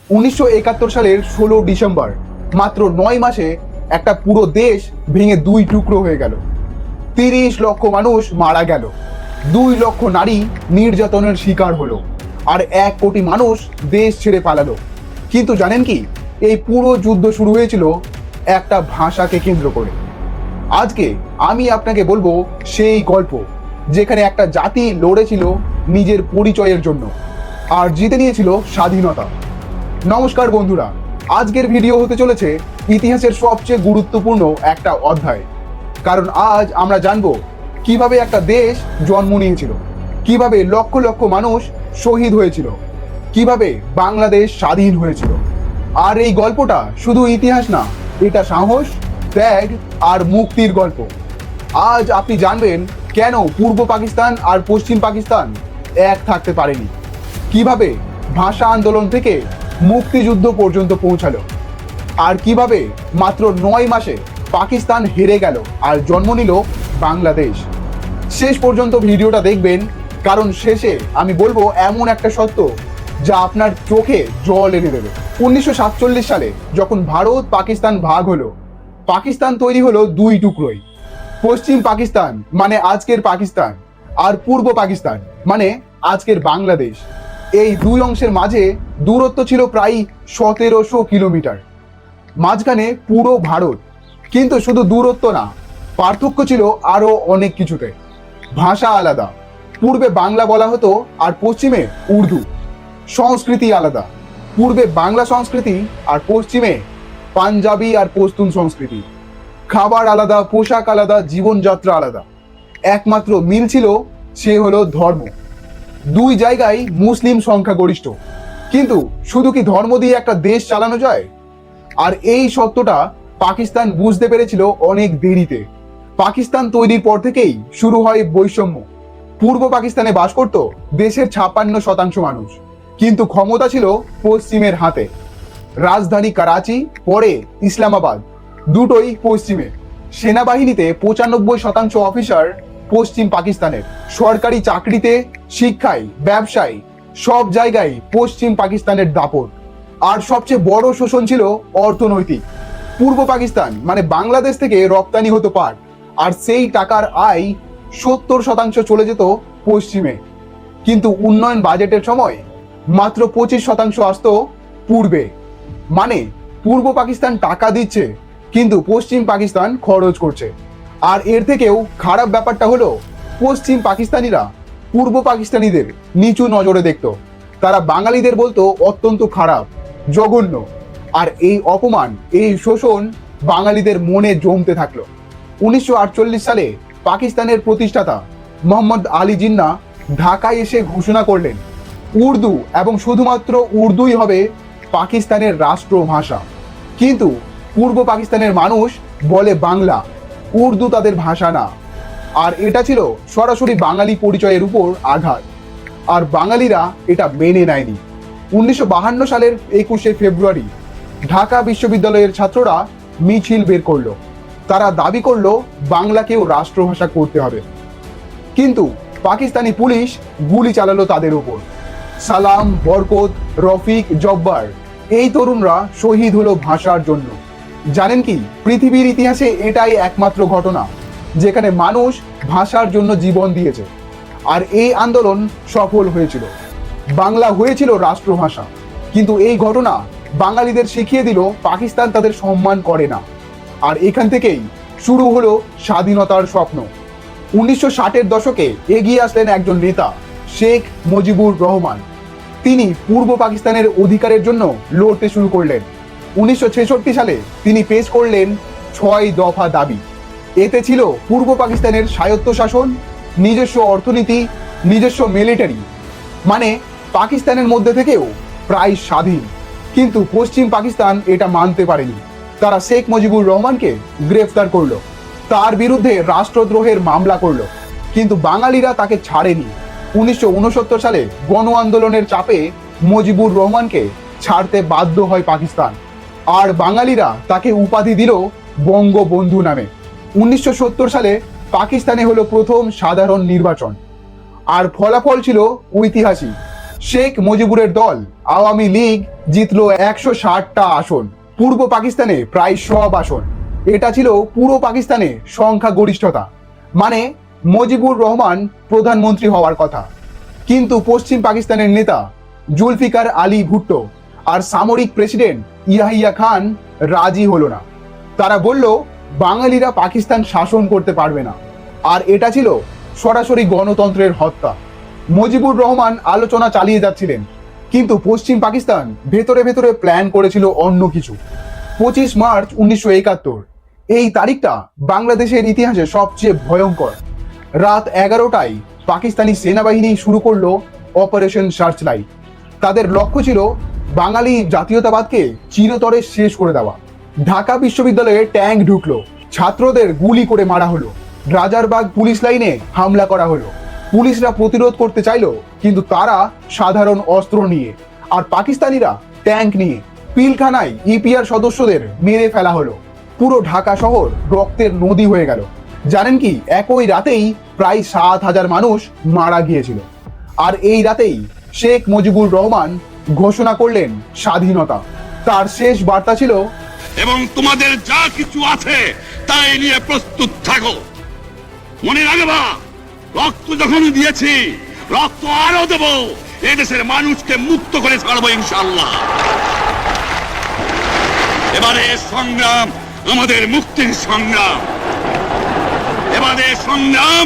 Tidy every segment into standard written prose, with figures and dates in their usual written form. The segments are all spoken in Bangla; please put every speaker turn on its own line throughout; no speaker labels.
1971 সালের 16 ডিসেম্বর, মাত্র 9 মাসে একটা পুরো দেশ ভেঙে দুই টুকরো হয়ে গেল। 30 লক্ষ মানুষ মারা গেল, 2 লক্ষ নারী নির্যাতনের শিকার হলো, আর 1 কোটি মানুষ দেশ ছেড়ে পালালো। কিন্তু জানেন কি, এই পুরো যুদ্ধ শুরু হয়েছিল একটা ভাষাকে কেন্দ্র করে। আজকে আমি আপনাকে বলবো সেই গল্প, যেখানে একটা জাতি লড়েছিল নিজের পরিচয়ের জন্য আর জিতে নিয়েছিল স্বাধীনতা। নমস্কার বন্ধুরা, আজকের ভিডিও হতে চলেছে ইতিহাসের সবচেয়ে গুরুত্বপূর্ণ একটা অধ্যায়। কারণ আজ আমরা জানবো কিভাবে একটা দেশ জন্ম নিয়েছিল, কিভাবে লক্ষ লক্ষ মানুষ শহীদ হয়েছিল, কিভাবে বাংলাদেশ স্বাধীন হয়েছিল। আর এই গল্পটা শুধু ইতিহাস না, এটা সাহস, ত্যাগ আর মুক্তির গল্প। আজ আপনি জানবেন কেন পূর্ব পাকিস্তান আর পশ্চিম পাকিস্তান এক থাকতে পারেনি, কিভাবে ভাষা আন্দোলন থেকে মুক্তিযুদ্ধ পর্যন্ত পৌঁছালো, আর কিভাবে মাত্র 9 মাসে পাকিস্তান হেরে গেল আর জন্ম নিল বাংলাদেশ। শেষ পর্যন্ত ভিডিওটা দেখবেন, কারণ শেষে আমি বলবো এমন একটা সত্য যা আপনার চোখে জল এনে দেবে। 1947 সালে যখন ভারত পাকিস্তান ভাগ হলো, পাকিস্তান তৈরি হলো দুই টুকরোয়। পশ্চিম পাকিস্তান মানে আজকের পাকিস্তান, আর পূর্ব পাকিস্তান মানে আজকের বাংলাদেশ। এই দুই অংশের মাঝে দূরত্ব ছিল প্রায় 1700 কিলোমিটার। মাঝখানে পুরো ভারত। কিন্তু শুধু দূরত্ব না, পার্থক্য ছিল আরো অনেক কিছুতে। ভাষা আলাদা, পূর্বে বাংলা বলা হতো আর পশ্চিমে উর্দু। সংস্কৃতি আলাদা, পূর্বে বাংলা সংস্কৃতি আর পশ্চিমে পাঞ্জাবি আর পশতুন সংস্কৃতি। খাবার আলাদা, পোশাক আলাদা, জীবনযাত্রা আলাদা। একমাত্র মিল ছিল, সে হলো ধর্ম। দুই জায়গায় মুসলিম সংখ্যাগরিষ্ঠ, কিন্তু শুধু কি ধর্ম দিয়ে একটা দেশ চালানো যায়? আর এই সত্যটা পাকিস্তান বুঝতে পেরেছিল অনেক দেরিতে। পাকিস্তান তৈরির পর থেকেই শুরু হয় বৈষম্য। পূর্ব পাকিস্তানে বাস করত দেশের 56% মানুষ, কিন্তু ক্ষমতা ছিল পশ্চিমের হাতে। রাজধানী করাচি, পরে ইসলামাবাদ, দুটোই পশ্চিমে। সেনাবাহিনীতে 95% অফিসার পশ্চিম পাকিস্তানের। সরকারি চাকরিতে, শিক্ষায়, ব্যবসায়, সব জায়গায় পশ্চিম পাকিস্তানের দাপট। আর সবচেয়ে বড় শোষণ ছিল অর্থনৈতিক। পূর্ব পাকিস্তান মানে বাংলাদেশ থেকে রপ্তানি হতো পাট, আর সেই টাকার আয় 70% চলে যেত পশ্চিমে। কিন্তু উন্নয়ন বাজেটের সময় মাত্র 25% আসতো পূর্বে। মানে পূর্ব পাকিস্তান টাকা দিচ্ছে, কিন্তু পশ্চিম পাকিস্তান খরচ করছে। আর এর থেকেও খারাপ ব্যাপারটা হলো, পশ্চিম পাকিস্তানিরা পূর্ব পাকিস্তানিদের নিচু নজরে দেখত। তারা বাঙালিদের বলতো অত্যন্ত খারাপ, জঘন্য। আর এই অপমান, এই শোষণ বাঙালিদের মনে জমতে থাকলো। 1948 সালে পাকিস্তানের প্রতিষ্ঠাতা মোহাম্মদ আলী জিন্নাহ ঢাকায় এসে ঘোষণা করলেন, উর্দু এবং শুধুমাত্র উর্দুই হবে পাকিস্তানের রাষ্ট্রভাষা। কিন্তু পূর্ব পাকিস্তানের মানুষ বলে বাংলা, উর্দু তাদের ভাষা না। আর এটা ছিল সরাসরি বাঙালি পরিচয়ের উপর আঘাত, আর বাঙালিরা এটা মেনে নেয়নি। 1952 সালের 21শে ফেব্রুয়ারি ঢাকা বিশ্ববিদ্যালয়ের ছাত্ররা মিছিল বের করলো। তারা দাবি করলো বাংলাকেও রাষ্ট্রভাষা করতে হবে। কিন্তু পাকিস্তানি পুলিশ গুলি চালালো তাদের উপর। সালাম, বরকত, রফিক, জব্বার, এই তরুণরা শহীদ হলো ভাষার জন্য। জানেন কি, পৃথিবীর ইতিহাসে এটাই একমাত্র ঘটনা যেখানে মানুষ ভাষার জন্য জীবন দিয়েছে। আর এই আন্দোলন সফল হয়েছিল, বাংলা হয়েছিল রাষ্ট্রভাষা। কিন্তু এই ঘটনা বাঙালিদের শিখিয়ে দিল পাকিস্তান তাদের সম্মান করে না। আর এখান থেকেই শুরু হলো স্বাধীনতার স্বপ্ন। 1960-এর দশকে এগিয়ে আসলেন একজন নেতা, শেখ মুজিবুর রহমান। তিনি পূর্ব পাকিস্তানের অধিকারের জন্য লড়তে শুরু করলেন। 1966 সালে তিনি পেশ করলেন 6 দফা দাবি। এতে ছিল পূর্ব পাকিস্তানের স্বায়ত্তশাসন, নিজস্ব অর্থনীতি, নিজস্ব মিলিটারি, মানে পাকিস্তানের মধ্যে থেকেও প্রায় স্বাধীন। কিন্তু পশ্চিম পাকিস্তান এটা মানতে পারেনি। তারা শেখ মুজিবুর রহমানকে গ্রেফতার করলো, তার বিরুদ্ধে রাষ্ট্রদ্রোহের মামলা করলো, কিন্তু বাঙালিরা তাকে ছাড়েনি। 1969 সালে গণ আন্দোলনের চাপে মুজিবুর রহমানকে ছাড়তে বাধ্য হয় পাকিস্তান, আর বাঙালিরা তাকে উপাধি দিল বঙ্গবন্ধু নামে। 1970 সালে পাকিস্তানে হলো প্রথম সাধারণ নির্বাচন, আর ফলাফল ছিল ঐতিহাসিক। শেখ মুজিবুরের দল আওয়ামী লীগ জিতলো 160টা আসন, পূর্ব পাকিস্তানে প্রায় সব আসন। এটা ছিল পুরো পাকিস্তানে সংখ্যাগরিষ্ঠতা, মানে মুজিবুর রহমান প্রধানমন্ত্রী হওয়ার কথা। কিন্তু পশ্চিম পাকিস্তানের নেতা জুলফিকার আলী ভুট্টো আর সামরিক প্রেসিডেন্ট ইয়াহিয়া খান রাজি হলো না। তারা বলল বাঙালিরা পাকিস্তান শাসন করতে পারবে না, আর এটা ছিল সরাসরি গণতন্ত্রের হত্যা। মুজিবুর রহমান আলোচনা চালিয়ে যাচ্ছিলেন, কিন্তু পশ্চিম পাকিস্তান ভেতরে ভেতরে প্ল্যান করেছিল অন্য কিছু। 25 মার্চ 1971, এই তারিখটা বাংলাদেশের ইতিহাসে সবচেয়ে ভয়ঙ্কর। রাত 11টায় পাকিস্তানি সেনাবাহিনী শুরু করলো অপারেশন সার্চলাইট। তাদের লক্ষ্য ছিল বাঙালি জাতীয়তাবাদকে চিরতরে শেষ করে দেওয়া। ঢাকা বিশ্ববিদ্যালয়ে ট্যাঙ্ক ঢুকলো, ছাত্রদের গুলি করে মারা হলো, রাজারবাগ পুলিশ লাইনে হামলা করা হলো। পুলিশরা প্রতিরোধ করতে চাইলো, কিন্তু তারা সাধারণ অস্ত্র নিয়ে, আর পাকিস্তানিরা ট্যাঙ্ক নিয়ে। পিলখানায় ইপিআর সদস্যদের মেরে ফেলা হলো। পুরো ঢাকা শহর রক্তের নদী হয়ে গেল। জানেন কি, একই রাতেই প্রায় 7,000 মানুষ মারা গিয়েছিল। আর এই রাতেই শেখ মুজিবুর রহমান ঘোষণা করলেন স্বাধীনতা। তার শেষ বার্তা ছিল,
এবং তোমাদের যা কিছু আছে তাই নিয়ে প্রস্তুত থাকো। মনে রাখবা, রক্ত যখন দিয়েছি, রক্ত আরো দেব। এদেশের মানুষকে মুক্ত করে ছাড়বো ইনশাআল্লাহ। এবারে সংগ্রাম আমাদের মুক্তির সংগ্রাম, এবারে সংগ্রাম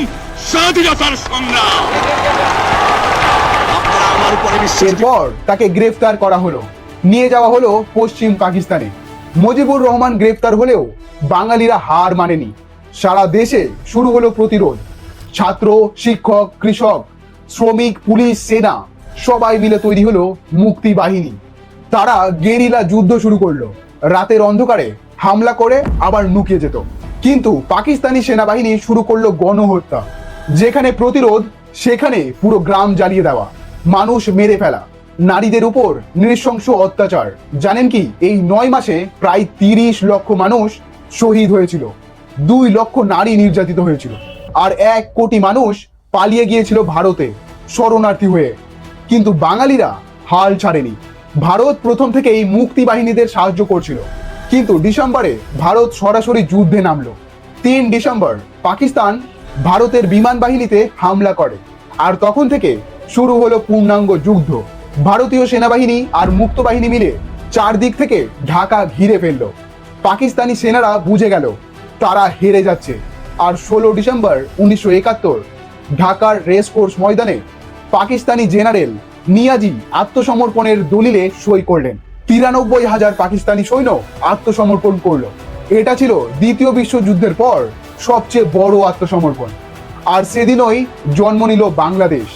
স্বাধীনতার সংগ্রাম।
এরপর তাকে গ্রেফতার করা হলো, নিয়ে যাওয়া হলো পশ্চিম পাকিস্তানে। মুজিবুর রহমান গ্রেফতার হলেও বাঙালিরা হার মানেনি। সারা দেশে শুরু হলো প্রতিরোধ। ছাত্র, শিক্ষক, কৃষক, শ্রমিক, পুলিশ, সেনা সবাই মিলে তৈরি হলো মুক্তি বাহিনী। তারা গেরিলা যুদ্ধ শুরু করলো। রাতের অন্ধকারে হামলা করে আবার লুকিয়ে যেত। কিন্তু পাকিস্তানি সেনাবাহিনী শুরু করলো গণহত্যা। যেখানে প্রতিরোধ, সেখানে পুরো গ্রাম জ্বালিয়ে দেওয়া, মানুষ মেরে ফেলা, নারীদের উপর নৃশংস অত্যাচার। জানেন কি, এই 9 মাসে প্রায় 30 লক্ষ মানুষ শহীদ হয়েছিল, 2 লক্ষ নারী নির্যাতিত হয়েছিল, আর 1 কোটি মানুষ পালিয়ে গিয়েছিল ভারতে শরণার্থী হয়ে। কিন্তু বাঙালিরা হাল ছাড়েনি। ভারত প্রথম থেকেই মুক্তি বাহিনীদের সাহায্য করছিল, কিন্তু ডিসেম্বরে ভারত সরাসরি যুদ্ধে নামলো। 3 ডিসেম্বর পাকিস্তান ভারতের বিমান বাহিনীতে হামলা করে, আর তখন থেকে শুরু হলো পূর্ণাঙ্গ যুদ্ধ। ভারতীয় সেনাবাহিনী আর মুক্ত বাহিনী মিলে 4 দিক থেকে ঢাকা ঘিরে ফেললো। পাকিস্তানি সেনারা বুঝে গেল তারা হেরে যাচ্ছে, আর 16 ডিসেম্বর 1971 ঢাকার রেস কোর্স ময়দানে পাকিস্তানি জেনারেল নিয়াজি আত্মসমর্পণের দলিলে সই করলেন। 93,000 পাকিস্তানি সৈন্য আত্মসমর্পণ করলো। এটা ছিল দ্বিতীয় বিশ্বযুদ্ধের পর সবচেয়ে বড় আত্মসমর্পণ। আর সেদিনই জন্ম নিল বাংলাদেশ।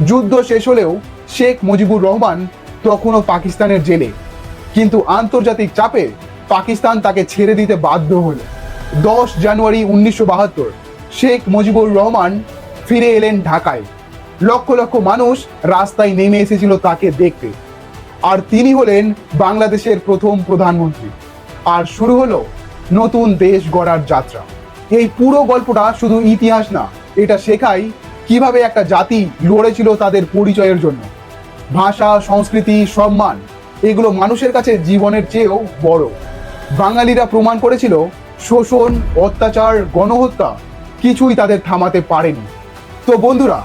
যুদ্ধ শেষ হলেও শেখ মুজিবুর রহমান তখনও পাকিস্তানের জেলে, কিন্তু আন্তর্জাতিক চাপে পাকিস্তান তাকে ছেড়ে দিতে বাধ্য হলো। 10 জানুয়ারি 1972 শেখ মুজিবুর রহমান ফিরে এলেন ঢাকায়। লক্ষ লক্ষ মানুষ রাস্তায় নেমে এসেছিল তাকে দেখতে, আর তিনি হলেন বাংলাদেশের প্রথম প্রধানমন্ত্রী। আর শুরু হলো নতুন দেশ গড়ার যাত্রা। এই পুরো গল্পটা শুধু ইতিহাস না, এটা শেখায় কিভাবে একটা জাতি লড়েছিল তাদের পরিচয়ের জন্য। ভাষা, সংস্কৃতি, সম্মান, এগুলো মানুষের কাছে জীবনের চেয়েও বড়। বাঙালিরা প্রমাণ করেছিল শোষণ, অত্যাচার, গণহত্যা কিছুই তাদের থামাতে পারেনি। তো বন্ধুরা,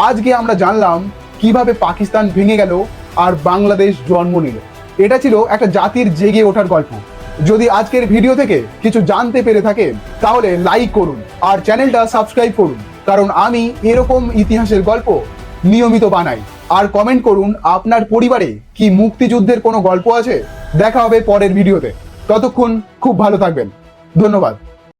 আজকে আমরা জানলাম কিভাবে পাকিস্তান ভেঙে গেল আর বাংলাদেশ জন্ম নিল। এটা ছিল একটা জাতির জেগে ওঠার গল্প। যদি আজকের ভিডিও থেকে কিছু জানতে পেরে থাকেন তাহলে লাইক করুন আর চ্যানেলটা সাবস্ক্রাইব করুন, কারণ আমি এরকম ইতিহাসের গল্প নিয়মিত বানাই। আর কমেন্ট করুন আপনার পরিবারে কি মুক্তিযুদ্ধের কোনো গল্প আছে। দেখা হবে পরের ভিডিওতে। ততক্ষণ খুব ভালো থাকবেন। ধন্যবাদ।